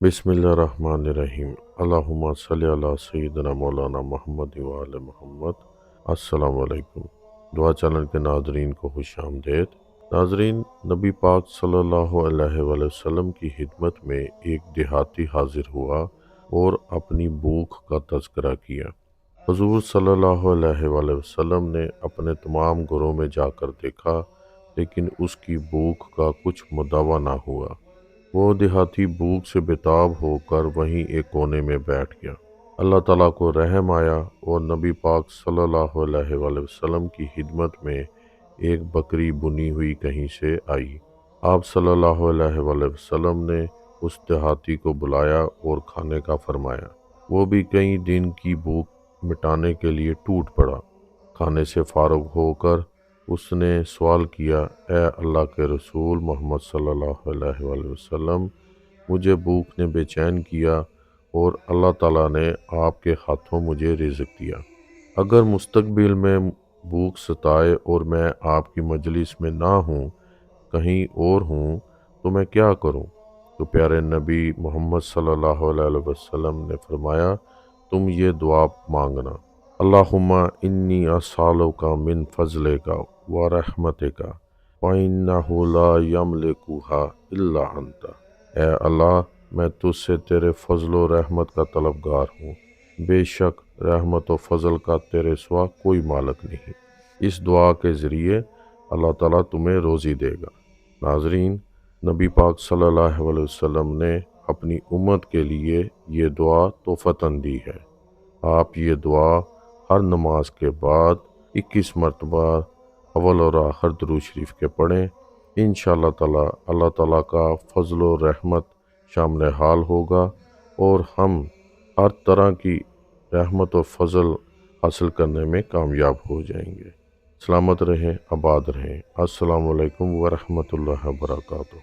बिस्मिल्लाहिर्रहमानिर्रहीम। अल्लाहुम्मा सल्ली अला सय्यिदना मौलाना मोहम्मद व आले मोहम्मद। अस्सलाम वालेकुम। दुआ चैनल के नाज़रीन को खुशामदीद। नाज़रीन, नबी पाक सल्लल्लाहु अलैहि वसल्लम की खिदमत में एक देहाती हाजिर हुआ और अपनी भूख का तज़किरा किया। हुज़ूर सल्लल्लाहु अलैहि वसल्लम ने अपने तमाम घरों में जाकर देखा, लेकिन उसकी भूख का कुछ मुदावा ना हुआ। वो देहाती भूख से बेताब होकर वहीं एक कोने में बैठ गया। अल्लाह ताला को रहम आया और नबी पाक सल्लल्लाहु अलैहि वसल्लम की खिदमत में एक बकरी बुनी हुई कहीं से आई। आप सल्लल्लाहु अलैहि वसल्लम ने उस देहाती को बुलाया और खाने का फरमाया। वो भी कई दिन की भूख मिटाने के लिए टूट पड़ा। खाने से फारुग होकर उसने सवाल किया, ए अल्लाह के रसूल मोहम्मद सल्लल्लाहु अलैहि वसल्लम, मुझे भूख ने बेचैन किया और अल्लाह ताला ने आपके हाथों मुझे रिज़्क दिया। अगर मुस्तकबिल में भूख सताए और मैं आपकी मजलिस में ना हूँ, कहीं और हूँ, तो मैं क्या करूँ? तो प्यारे नबी मोहम्मद सल्लल्लाहु अलैहि वसल्लम ने फरमाया, तुम ये दुआ मांगना, अल्लाहुम्मा इन्नी अस्सअलुका मिन फ़ज़लिका व रहमतिका व इन्नहु ला यमलिकुहा इल्ला अंता। ए अल्लाह, मैं तुझसे तेरे फ़ज़ल व रहमत का तलबगार हूँ। बेशक रहमत व फ़ज़ल का तेरे सिवा कोई मालिक नहीं। इस दुआ के ज़रिए अल्लाह ताला तुम्हें रोज़ी देगा। नाज़रीन, नबी पाक सल्लल्लाहु अलैहि वसल्लम ने अपनी उम्मत के लिए ये दुआ तोहफ़तन दी है। आप ये दुआ हर नमाज के बाद 21 मरतबा अव्वल और आखिर दुरूद शरीफ के पढ़ें। इंशाअल्लाह ताला अल्लाह ताला का फ़ज़ल व रहमत शामिल हाल होगा और हम हर तरह की रहमत और फ़ज़ल हासिल करने में कामयाब हो जाएंगे। सलामत रहें, आबाद रहें। अस्सलामु अलैकुम व रहमतुल्लाहि व बरकातुहू।